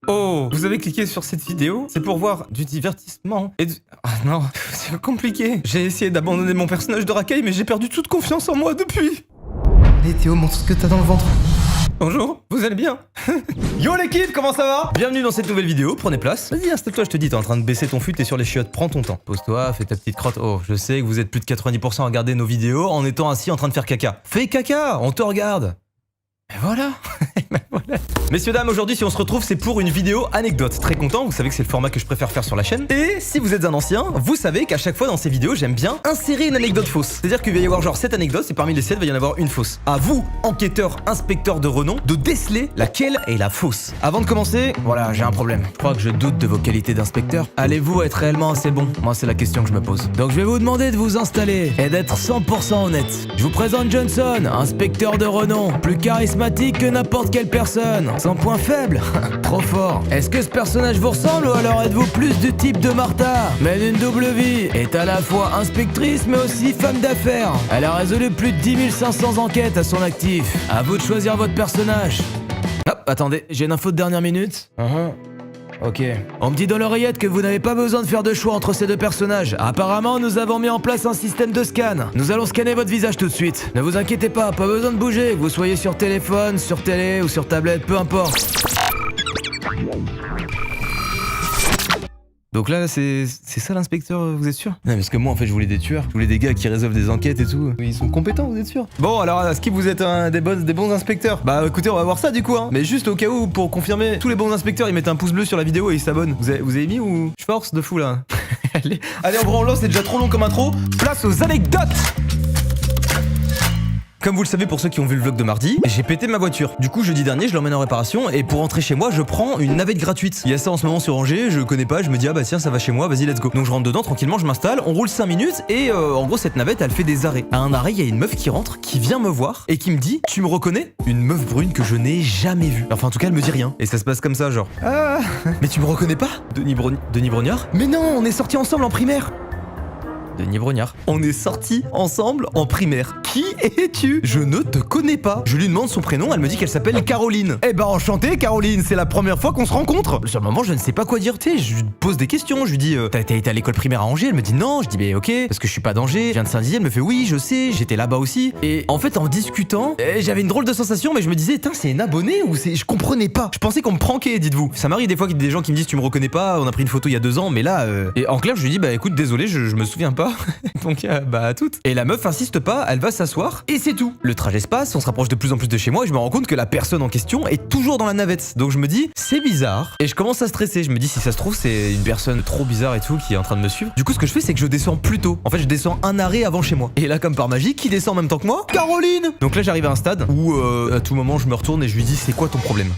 Oh, vous avez cliqué sur cette vidéo? C'est pour voir du divertissement et du... Ah non, c'est compliqué. J'ai essayé d'abandonner mon personnage de racaille, mais j'ai perdu toute confiance en moi depuis. Allez Théo, montre ce que t'as dans le ventre. Bonjour, vous allez bien? Yo l'équipe, comment ça va? Bienvenue dans cette nouvelle vidéo, prenez place. Vas-y, installe-toi, je te dis, t'es en train de baisser ton fut, t'es sur les chiottes, prends ton temps. Pose-toi, fais ta petite crotte. Oh, je sais que vous êtes plus de 90% à regarder nos vidéos en étant assis en train de faire caca. Fais caca, on te regarde. Et voilà. Messieurs, dames, aujourd'hui, si on se retrouve, c'est pour une vidéo anecdote. Très content, vous savez que c'est le format que je préfère faire sur la chaîne. Et si vous êtes un ancien, vous savez qu'à chaque fois dans ces vidéos, j'aime bien insérer une anecdote fausse. C'est-à-dire qu'il va y avoir genre 7 anecdotes, et parmi les 7, il va y en avoir une fausse. À vous, enquêteurs, inspecteurs de renom, de déceler laquelle est la fausse. Avant de commencer, voilà, j'ai un problème. Je crois que je doute de vos qualités d'inspecteur. Allez-vous être réellement assez bon? Moi, c'est la question que je me pose. Donc je vais vous demander de vous installer et d'être 100% honnête. Je vous présente Johnson, inspecteur de renom, plus charismatique que n'importe quelle personne, sans point faible. Trop fort. Est-ce que ce personnage vous ressemble ou alors êtes-vous plus du type de Martha? Mène une double vie, est à la fois inspectrice mais aussi femme d'affaires. Elle a résolu plus de 10 500 enquêtes à son actif. À vous de choisir votre personnage. Hop, attendez, j'ai une info de dernière minute. Ok. On me dit dans l'oreillette que vous n'avez pas besoin de faire de choix entre ces deux personnages. Apparemment, nous avons mis en place un système de scan. Nous allons scanner votre visage tout de suite. Ne vous inquiétez pas besoin de bouger. Que vous soyez sur téléphone, sur télé ou sur tablette, peu importe. Donc là, c'est ça l'inspecteur, vous êtes sûr? Non, parce que moi, en fait, je voulais des tueurs. Je voulais des gars qui résolvent des enquêtes et tout. Ils sont compétents, vous êtes sûr? Bon, alors, est-ce que vous êtes des bons inspecteurs? Bah, écoutez, on va voir ça, du coup, hein. Mais juste au cas où, pour confirmer, tous les bons inspecteurs, ils mettent un pouce bleu sur la vidéo et ils s'abonnent. Vous avez mis ou... Je force de fou, là. Allez, en branlant, c'est déjà trop long comme intro. Place aux anecdotes! Comme vous le savez pour ceux qui ont vu le vlog de mardi, j'ai pété ma voiture. Du coup, jeudi dernier, je l'emmène en réparation et pour rentrer chez moi, je prends une navette gratuite. Il y a ça en ce moment sur Angers, je connais pas, je me dis ah bah tiens, ça va chez moi, vas-y, let's go. Donc je rentre dedans tranquillement, je m'installe, on roule 5 minutes et en gros cette navette, elle fait des arrêts. À un arrêt, il y a une meuf qui rentre, qui vient me voir et qui me dit "Tu me reconnais?" Une meuf brune que je n'ai jamais vue. Enfin en tout cas, elle me dit rien et ça se passe comme ça genre "Ah, mais tu me reconnais pas Denis Brognard?" "Mais non, on est sortis ensemble en primaire." Denis Brognard. On est sortis ensemble en primaire. Qui es-tu? Je ne te connais pas. Je lui demande son prénom, elle me dit qu'elle s'appelle Caroline. Eh ben enchanté Caroline, c'est la première fois qu'on se rencontre. Sur le moment, je ne sais pas quoi dire, tu sais, je lui pose des questions, je lui dis t'as été à l'école primaire à Angers? Elle me dit non, je dis mais ok, parce que je suis pas d'Angers, je viens de Saint-Dizier, elle me fait oui, je sais, j'étais là-bas aussi. Et en fait, en discutant, j'avais une drôle de sensation, mais je me disais, tiens, c'est une abonnée ou c'est... Je comprenais pas. Je pensais qu'on me pranquait, dites-vous. Ça m'arrive des fois qu'il y a des gens qui me disent tu me reconnais pas, on a pris une photo il y a 2 ans, mais là... Et en clair, je lui dis bah écoute, désolé, je me souviens pas. Donc bah à toutes. Et la meuf insiste pas, elle va s'asseoir et c'est tout. Le trajet se passe, on se rapproche de plus en plus de chez moi et je me rends compte que la personne en question est toujours dans la navette. Donc je me dis c'est bizarre et je commence à stresser. Je me dis si ça se trouve c'est une personne trop bizarre et tout qui est en train de me suivre. Du coup ce que je fais c'est que je descends plus tôt. En fait je descends un arrêt avant chez moi. Et là comme par magie, qui descend en même temps que moi? Caroline. Donc là j'arrive à un stade où à tout moment je me retourne et je lui dis c'est quoi ton problème?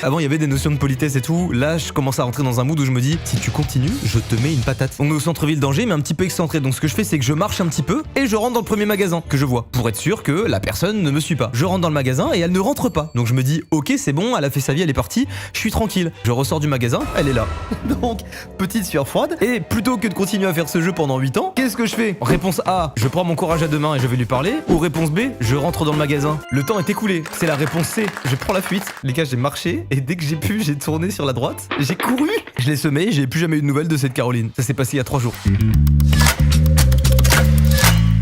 Avant il y avait des notions de politesse et tout. Là je commence à rentrer dans un mood où je me dis si tu continues je te mets une patate. On est au centre-ville d'Angers mais un petit peu excentré. Donc ce que je fais c'est que je marche un petit peu et je rentre dans le premier magasin que je vois pour être sûr que la personne ne me suit pas. Je rentre dans le magasin et elle ne rentre pas. Donc je me dis ok c'est bon, elle a fait sa vie, elle est partie, je suis tranquille. Je ressors du magasin, elle est là. Donc petite sueur froide et plutôt que de continuer à faire ce jeu pendant 8 ans, qu'est-ce que je fais? Réponse A, je prends mon courage à deux mains et je vais lui parler. Ou réponse B, je rentre dans le magasin. Le temps est écoulé, c'est la réponse C. Je prends la fuite. Les gars j'ai marché et dès que j'ai pu j'ai tourné sur la droite, j'ai couru. Je l'ai semé et j'ai plus jamais eu de nouvelles de cette Caroline. Ça s'est passé il y a 3 jours.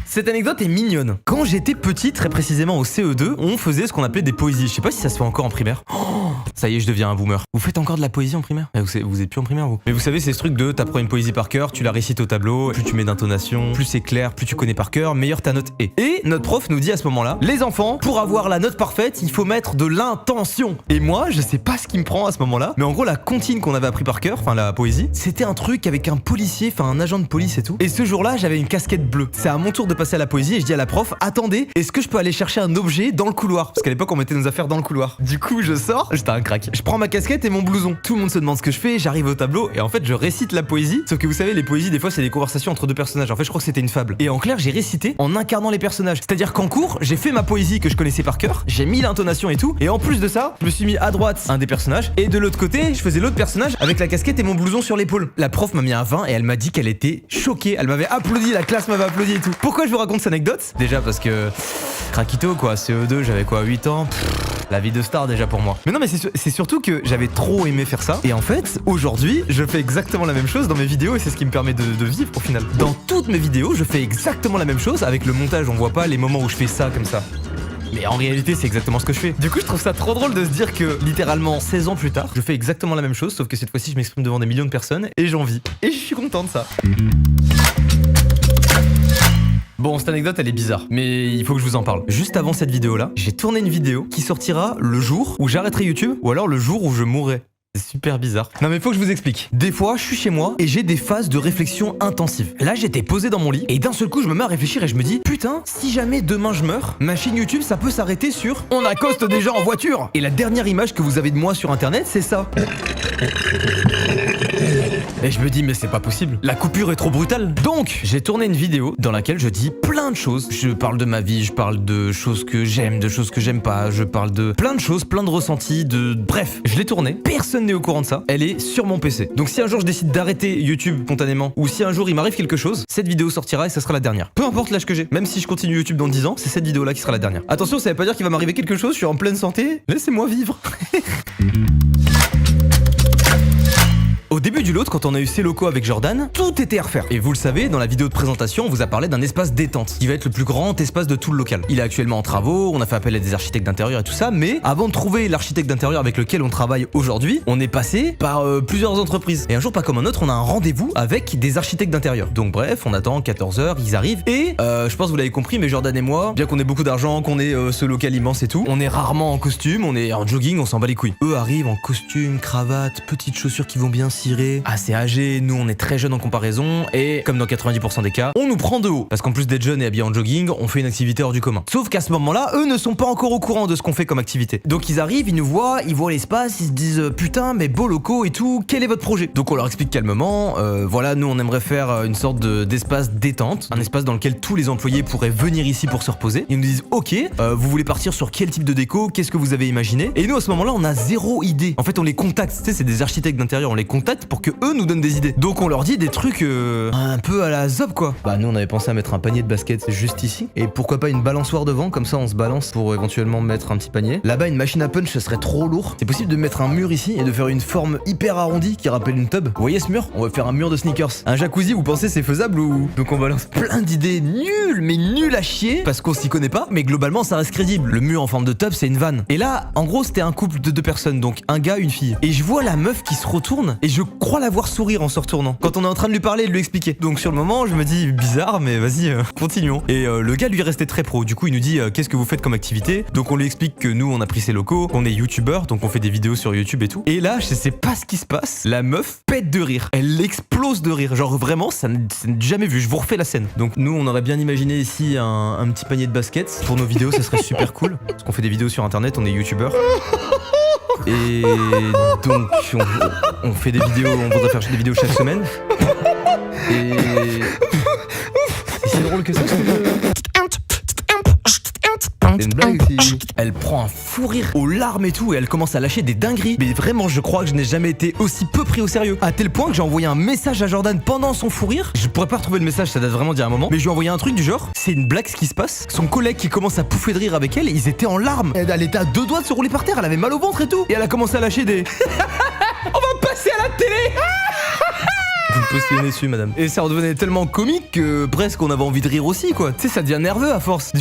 Cette anecdote est mignonne. Quand j'étais petit, très précisément au CE2, on faisait ce qu'on appelait des poésies. Je sais pas si ça se fait encore en primaire. Oh, ça y est, je deviens un boomer. Vous faites encore de la poésie en primaire? Vous êtes plus en primaire, vous. Mais vous savez, c'est ce truc de t'apprends une poésie par cœur, tu la récites au tableau, plus tu mets d'intonation, plus c'est clair, plus tu connais par cœur, meilleure ta note est. Et notre prof nous dit à ce moment-là, les enfants, pour avoir la note parfaite, il faut mettre de l'intention. Et moi, je sais pas ce qui me prend à ce moment-là, mais en gros, la comptine qu'on avait appris par cœur, enfin la poésie, c'était un truc avec un policier, enfin un agent de police et tout. Et ce jour-là, j'avais une casquette bleue. C'est à mon tour de passer à la poésie et je dis à la prof, attendez, est-ce que je peux aller chercher un objet dans le couloir? Parce qu'à l'époque, on mettait nos affaires dans le couloir. Du coup, je sors, j'étais un crack. Je prends ma casquette et mon blouson. Tout le monde se demande ce que je fais, j'arrive au tableau et en fait, je récite la poésie. Sauf que vous savez, les poésies, des fois, c'est des conversations entre deux personnages. En fait, je crois que c'était une fable. Et en clair, j'ai récité en incarnant les personnages. C'est-à-dire qu'en cours, j'ai fait ma poésie que je connaissais par cœur, j'ai mis l'intonation et tout. Et en plus de ça, je me suis mis à droite un des personnages et de l'autre côté, je faisais l'autre personnage avec la casquette et mon blouson sur l'épaule. La prof m'a mis un 20 et elle m'a dit qu'elle était choquée. Elle m'avait applaudi, la classe m'avait applaudi et tout. Pourquoi je vous raconte cette anecdote? Déjà parce que Craquito quoi, CE2, j'avais quoi, 8 ans. La vie de star déjà pour moi. Mais non mais c'est surtout que j'avais trop aimé faire ça. Et en fait, aujourd'hui, je fais exactement la même chose dans mes vidéos et c'est ce qui me permet de vivre au final. Dans toutes mes vidéos, je fais exactement la même chose. Avec le montage, on voit pas les moments où je fais ça comme ça. Mais en réalité, c'est exactement ce que je fais. Du coup, je trouve ça trop drôle de se dire que, littéralement, 16 ans plus tard, je fais exactement la même chose, sauf que cette fois-ci, je m'exprime devant des millions de personnes et j'en vis. Et je suis content de ça. Bon, cette anecdote, elle est bizarre, mais il faut que je vous en parle. Juste avant cette vidéo-là, j'ai tourné une vidéo qui sortira le jour où j'arrêterai YouTube, ou alors le jour où je mourrai. C'est super bizarre. Non mais faut que je vous explique. Des fois, je suis chez moi et j'ai des phases de réflexion intensive. Là, j'étais posé dans mon lit et d'un seul coup, je me mets à réfléchir et je me dis putain, si jamais demain je meurs, ma chaîne YouTube, ça peut s'arrêter sur on accoste déjà en voiture. Et la dernière image que vous avez de moi sur internet, c'est ça. Et je me dis mais c'est pas possible. La coupure est trop brutale. Donc, j'ai tourné une vidéo dans laquelle je dis plein de choses. Je parle de ma vie, je parle de choses que j'aime, de choses que j'aime pas, je parle de plein de choses, plein de ressentis, bref, je l'ai tournée. Personne n'est au courant de ça. Elle est sur mon PC. Donc si un jour je décide d'arrêter YouTube spontanément ou si un jour il m'arrive quelque chose, cette vidéo sortira et ça sera la dernière. Peu importe l'âge que j'ai, même si je continue YouTube dans 10 ans, c'est cette vidéo là qui sera la dernière. Attention, ça veut pas dire qu'il va m'arriver quelque chose, je suis en pleine santé. Laissez-moi vivre. Au début du lot, quand on a eu ces locaux avec Jordan, tout était à refaire. Et vous le savez, dans la vidéo de présentation, on vous a parlé d'un espace détente, qui va être le plus grand espace de tout le local. Il est actuellement en travaux, on a fait appel à des architectes d'intérieur et tout ça, mais avant de trouver l'architecte d'intérieur avec lequel on travaille aujourd'hui, on est passé par plusieurs entreprises. Et un jour, pas comme un autre, on a un rendez-vous avec des architectes d'intérieur. Donc bref, on attend 14h, ils arrivent, et je pense que vous l'avez compris, mais Jordan et moi, bien qu'on ait beaucoup d'argent, qu'on ait ce local immense et tout, on est rarement en costume, on est en jogging, on s'en bat les couilles. Eux arrivent en costume, cravate, petites chaussures qui vont bien ciré, assez âgés, nous on est très jeunes en comparaison et comme dans 90% des cas, on nous prend de haut parce qu'en plus d'être jeunes et habillés en jogging, on fait une activité hors du commun. Sauf qu'à ce moment-là, eux ne sont pas encore au courant de ce qu'on fait comme activité. Donc ils arrivent, ils nous voient, ils voient l'espace, ils se disent putain mais beaux locaux et tout, quel est votre projet? Donc on leur explique calmement, voilà, nous on aimerait faire une sorte d'espace détente, un espace dans lequel tous les employés pourraient venir ici pour se reposer. Ils nous disent ok, vous voulez partir sur quel type de déco, qu'est-ce que vous avez imaginé? Et nous à ce moment-là on a zéro idée. En fait on les contacte, tu sais c'est des architectes d'intérieur, on les contacte pour que eux nous donnent des idées. Donc on leur dit des trucs un peu à la zob quoi. Bah nous on avait pensé à mettre un panier de basket juste ici et pourquoi pas une balançoire devant, comme ça on se balance pour éventuellement mettre un petit panier. Là-bas une machine à punch ce serait trop lourd. C'est possible de mettre un mur ici et de faire une forme hyper arrondie qui rappelle une tub. Vous voyez ce mur? On va faire un mur de sneakers. Un jacuzzi, vous pensez c'est faisable ou... Donc on balance plein d'idées nulles mais nulles à chier parce qu'on s'y connaît pas, mais globalement ça reste crédible. Le mur en forme de tub c'est une vanne. Et là en gros c'était un couple de 2 personnes, donc un gars, une fille. Et je vois la meuf qui se retourne et je crois la voir sourire en se retournant quand on est en train de lui parler et de lui expliquer. Donc sur le moment je me dis bizarre mais vas-y continuons. Et le gars lui restait très pro, du coup il nous dit qu'est-ce que vous faites comme activité. Donc on lui explique que nous on a pris ses locaux, qu'on est youtubeur, donc on fait des vidéos sur YouTube et tout. Et là je sais pas ce qui se passe, la meuf pète de rire, elle explose de rire, genre vraiment ça n'est jamais vu. Je vous refais la scène. Donc nous on aurait bien imaginé ici un petit panier de baskets pour nos vidéos, ça serait super cool parce qu'on fait des vidéos sur internet, on est youtubeur. Et donc on fait des vidéos, on voudrait faire des vidéos chaque semaine. Et c'est si drôle que ça, c'est une blague aussi. Elle prend un fou rire aux larmes et tout et elle commence à lâcher des dingueries. Mais vraiment je crois que je n'ai jamais été aussi peu pris au sérieux. À tel point que j'ai envoyé un message à Jordan pendant son fou rire. Je pourrais pas retrouver le message, ça date vraiment d'il y a un moment. Mais je lui ai envoyé un truc du genre, c'est une blague ce qui se passe. Son collègue qui commence à pouffer de rire avec elle, ils étaient en larmes. Elle était à 2 doigts de se rouler par terre, elle avait mal au ventre et tout. Et elle a commencé à lâcher des... On va passer à la télé. Vous me positionnez dessus, madame. Et ça redevenait tellement comique que presque on avait envie de rire aussi, quoi. Tu sais, ça devient nerveux à force.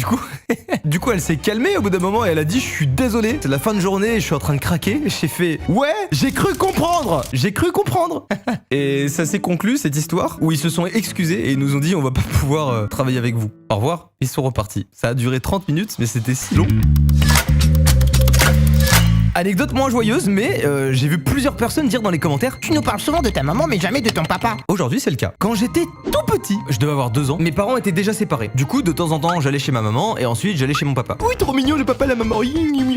Du coup, elle s'est calmée au bout d'un moment et elle a dit, je suis désolé, c'est la fin de journée, je suis en train de craquer. J'ai fait, ouais, j'ai cru comprendre. Et ça s'est conclu, cette histoire, où ils se sont excusés et ils nous ont dit, on va pas pouvoir travailler avec vous. Au revoir. Ils sont repartis. Ça a duré 30 minutes, mais c'était si long. Anecdote moins joyeuse, mais j'ai vu plusieurs personnes dire dans les commentaires, tu nous parles souvent de ta maman mais jamais de ton papa. Aujourd'hui c'est le cas. Quand j'étais tout petit, je devais avoir 2 ans, mes parents étaient déjà séparés. Du coup de temps en temps j'allais chez ma maman et ensuite j'allais chez mon papa. Oui trop mignon le papa et la maman.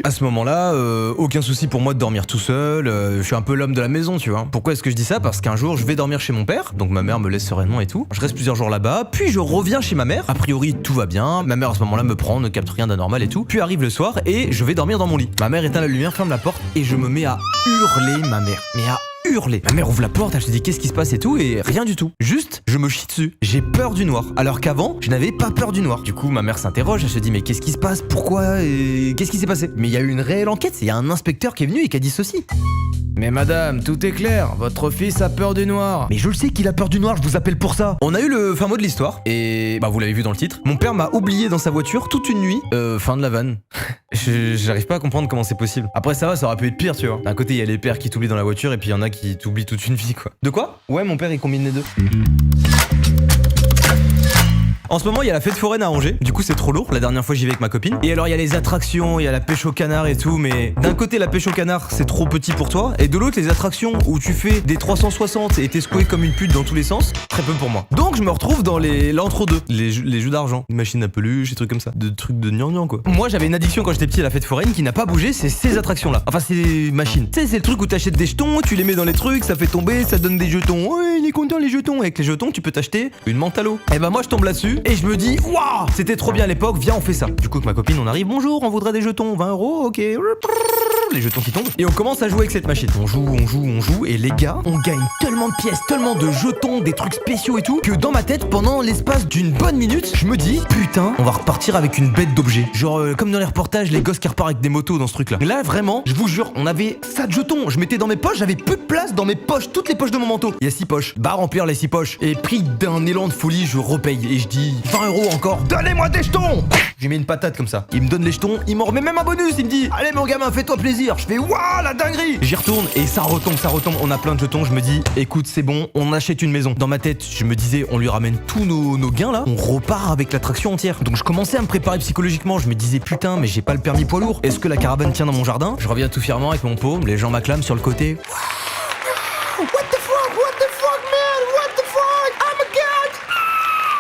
À ce moment-là, aucun souci pour moi de dormir tout seul, je suis un peu l'homme de la maison tu vois. Pourquoi est-ce que je dis ça? Parce qu'un jour je vais dormir chez mon père, donc ma mère me laisse sereinement et tout. Je reste plusieurs jours là-bas, puis je reviens chez ma mère. A priori tout va bien, ma mère à ce moment-là me prend, ne capte rien d'anormal et tout. Puis arrive le soir et je vais dormir dans mon lit. Ma mère éteint la lumière, ferme la porte et je me mets à hurler ma mère. Mais à hurler. Ma mère ouvre la porte, elle se dit qu'est-ce qui se passe et tout, et rien du tout. Juste, je me chie dessus. J'ai peur du noir. Alors qu'avant, je n'avais pas peur du noir. Du coup, ma mère s'interroge, elle se dit mais qu'est-ce qui se passe? Pourquoi? Et qu'est-ce qui s'est passé? Mais il y a eu une réelle enquête, il y a un inspecteur qui est venu et qui a dit ceci. Mais madame, tout est clair, votre fils a peur du noir. Mais je le sais qu'il a peur du noir, je vous appelle pour ça. On a eu le fin mot de l'histoire, et bah vous l'avez vu dans le titre. Mon père m'a oublié dans sa voiture toute une nuit. Fin de la vanne. J'arrive pas à comprendre comment c'est possible. Après ça va, ça aurait pu être pire, tu vois. D'un côté, il y a les pères qui t'oublient dans la voiture, et puis il y en a qui t'oublient toute une vie, quoi. De quoi? Ouais, mon père il combine les deux. En ce moment, il y a la fête foraine à Angers. Du coup, c'est trop lourd. La dernière fois, j'y vais avec ma copine. Et alors, il y a les attractions, il y a la pêche au canard et tout. Mais d'un côté, la pêche au canard, c'est trop petit pour toi. Et de l'autre, les attractions où tu fais des 360 et t'es secoué comme une pute dans tous les sens, très peu pour moi. Donc, je me retrouve dans l'entre-deux. Les jeux d'argent. Une machine à peluche, des trucs comme ça. De trucs de gnangnan, quoi. Moi, j'avais une addiction quand j'étais petit à la fête foraine qui n'a pas bougé. C'est ces attractions-là. Enfin, ces machines. Tu sais, c'est le truc où t'achètes des jetons, tu les mets dans les trucs, ça fait tomber, ça donne des jetons. Ouais, il est content les jetons. Avec les jetons, tu peux t'acheter une menthe à l'eau. Et ben, moi, je tombe là-dessus et je me dis, waouh, c'était trop bien à l'époque, viens on fait ça. Du coup avec ma copine on arrive, bonjour, on voudrait des jetons, 20 €, ok. Les jetons qui tombent. Et on commence à jouer avec cette machine. On joue, et les gars, on gagne tellement de pièces, tellement de jetons, des trucs spéciaux et tout, que dans ma tête, pendant l'espace d'une bonne minute, je me dis, putain, on va repartir avec une bête d'objets. Genre, comme dans les reportages, les gosses qui repartent avec des motos dans ce truc-là. Là, vraiment, je vous jure, on avait ça de jetons. Je mettais dans mes poches, j'avais plus de place dans mes poches, toutes les poches de mon manteau. Il y a 6 poches. Bah, remplir les 6 poches. Et pris d'un élan de folie, je repaye. Et je dis, 20 € encore. Donnez-moi des jetons! J'ai mis une patate comme ça. Il me donne les jetons, il m'en remet même un bonus. Il me dit, allez mon gamin, fais-toi plaisir. Je fais, waouh, la dinguerie! J'y retourne et ça retombe. On a plein de jetons. Je me dis, écoute, c'est bon, on achète une maison. Dans ma tête, je me disais, on lui ramène tous nos gains là. On repart avec l'attraction entière. Donc je commençais à me préparer psychologiquement. Je me disais, putain, mais j'ai pas le permis poids lourd. Est-ce que la caravane tient dans mon jardin? Je reviens tout fièrement avec mon pot. Les gens m'acclament sur le côté. What the fuck, man? What the fuck? I'm a god!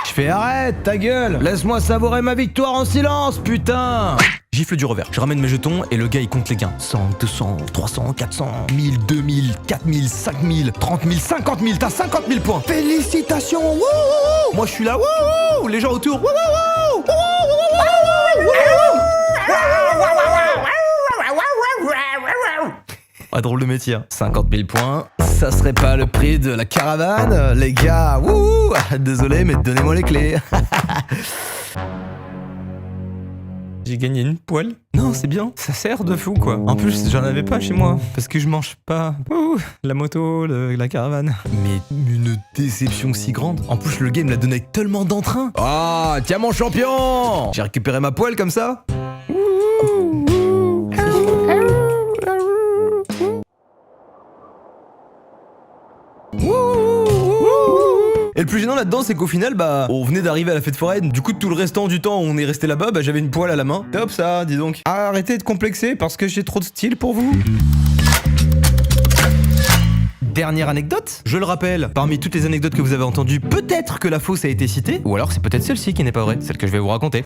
Je fais arrête, ta gueule, laisse-moi savourer ma victoire en silence, putain. Gifle du revers. Je ramène mes jetons et le gars il compte les gains. 100, 200, 300, 400, 1000, 2000, 4000, 5000, 30 000, 50 000. T'as 50 000 points. Félicitations. Wouhou. Moi je suis là. Wouhou. Les gens autour. Wouhou. Ah, drôle de métier. 50 000 points. Ça serait pas le prix de la caravane, les gars. Wouhou. Désolé, mais donnez-moi les clés. J'ai gagné une poêle. Non, c'est bien. Ça sert de fou, quoi. En plus, j'en avais pas chez moi. Parce que je mange pas. Ouh, la moto, la caravane. Mais une déception si grande. En plus, le game l'a donné avec tellement d'entrain. Ah, tiens mon champion. J'ai récupéré ma poêle comme ça. Et le plus gênant là-dedans, c'est qu'au final, bah, on venait d'arriver à la fête foraine. Du coup, tout le restant du temps où on est resté là-bas, bah, j'avais une poêle à la main. Top ça, dis donc. Arrêtez de complexer parce que j'ai trop de style pour vous. Dernière anecdote, je le rappelle, parmi toutes les anecdotes que vous avez entendues, peut-être que la fausse a été citée, ou alors c'est peut-être celle-ci qui n'est pas vraie, celle que je vais vous raconter.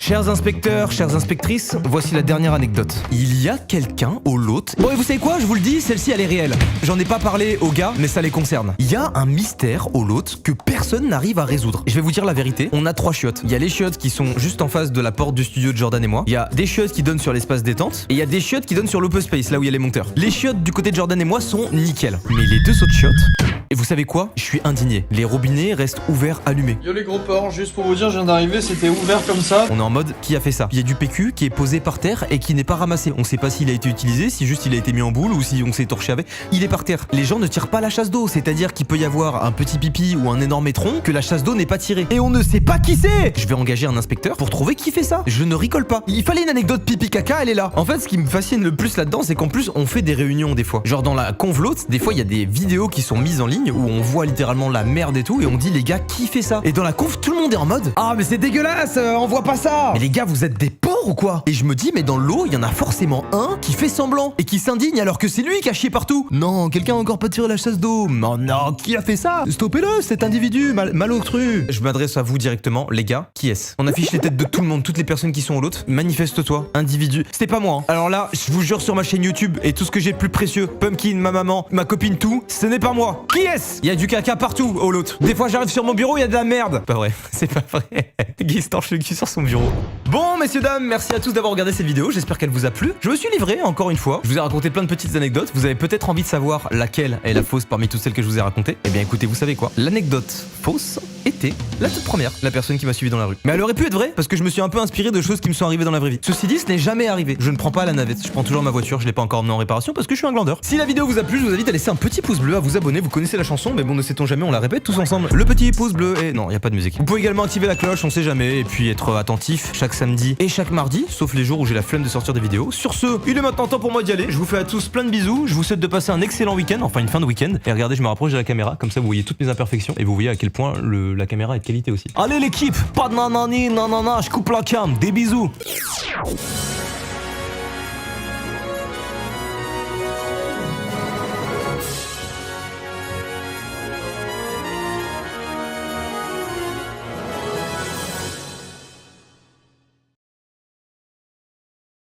Chers inspecteurs, chères inspectrices, voici la dernière anecdote. Il y a quelqu'un au lot. Bon et vous savez quoi, je vous le dis, celle-ci elle est réelle. J'en ai pas parlé aux gars, mais ça les concerne. Il y a un mystère au lot que personne n'arrive à résoudre. Je vais vous dire la vérité, on a 3 chiottes. Il y a les chiottes qui sont juste en face de la porte du studio de Jordan et moi. Il y a des chiottes qui donnent sur l'espace détente, et il y a des chiottes qui donnent sur l'open space, là où il y a les monteurs. Les chiottes du côté de Jordan et moi sont nickel. Mais les 2 autres chiottes... Et vous savez quoi? Je suis indigné. Les robinets restent ouverts, allumés. Yo les gros porcs, juste pour vous dire, je viens d'arriver, c'était ouvert comme ça. On est en mode, qui a fait ça? Il y a du PQ qui est posé par terre et qui n'est pas ramassé. On sait pas s'il a été utilisé, si juste il a été mis en boule ou si on s'est torché avec. Il est par terre. Les gens ne tirent pas la chasse d'eau, c'est-à-dire qu'il peut y avoir un petit pipi ou un énorme étron que la chasse d'eau n'est pas tirée. Et on ne sait pas qui c'est. Je vais engager un inspecteur pour trouver qui fait ça. Je ne rigole pas. Il fallait une anecdote pipi caca, elle est là. En fait, ce qui me fascine le plus là-dedans, c'est qu'en plus, on fait des réunions des fois. Genre dans la convlote, des fois, il y a des vidéos qui sont mises en ligne où on voit littéralement la merde et tout, et on dit les gars, qui fait ça? Et dans la conf, tout le monde est en mode, ah mais c'est dégueulasse, on voit pas ça. Mais les gars, vous êtes des porcs ou quoi? Et je me dis, mais dans l'eau, il y en a forcément un qui fait semblant et qui s'indigne alors que c'est lui qui a chié partout. Non, quelqu'un a encore pas tiré la chasse d'eau. Non, non, qui a fait ça? Stoppez-le, cet individu malotru. Je m'adresse à vous directement, les gars, qui est-ce? On affiche les têtes de tout le monde, toutes les personnes qui sont au lot. Manifeste-toi, individu. C'était pas moi, hein. Alors là, je vous jure sur ma chaîne YouTube et tout ce que j'ai de plus précieux, Pumpkin, ma maman, ma copine, tout, ce n'est pas moi. Qui est-ce? Il y a du caca partout au lot. Des fois, j'arrive sur mon bureau, il y a de la merde. Pas vrai, c'est pas vrai. Guy se torche le cul sur son bureau. Bon, messieurs, dames, merci à tous d'avoir regardé cette vidéo. J'espère qu'elle vous a plu. Je me suis livré encore une fois. Je vous ai raconté plein de petites anecdotes. Vous avez peut-être envie de savoir laquelle est la fausse parmi toutes celles que je vous ai racontées. Eh bien, écoutez, vous savez quoi? L'anecdote fausse était la toute première, la personne qui m'a suivi dans la rue. Mais elle aurait pu être vraie parce que je me suis un peu inspiré de choses qui me sont arrivées dans la vraie vie. Ceci dit, ce n'est jamais arrivé. Je ne prends pas la navette. Je prends toujours ma voiture. Je l'ai pas encore emmenée en réparation parce que je suis un glandeur. Si la vidéo vous a plu, je vous invite à laisser un petit pouce bleu, à vous abonner. Vous connaissez la chanson, mais bon, ne sait-on jamais, on la répète tous ensemble. Le petit pouce bleu et non, il y a pas de musique. Vous pouvez également activer la cloche, on sait jamais, et puis être attentif chaque samedi et chaque mardi, sauf les jours où j'ai la flemme de sortir des vidéos. Sur ce, il est maintenant temps pour moi d'y aller. Je vous fais à tous plein de bisous. Je vous souhaite de passer un excellent week-end, enfin une fin de week-end. Et regardez, je me rapproche de la caméra, comme ça vous voyez toutes mes imperfections et vous voyez à quel point la caméra est de qualité aussi. Allez l'équipe, pas de nanani, nanana, je coupe la cam, des bisous.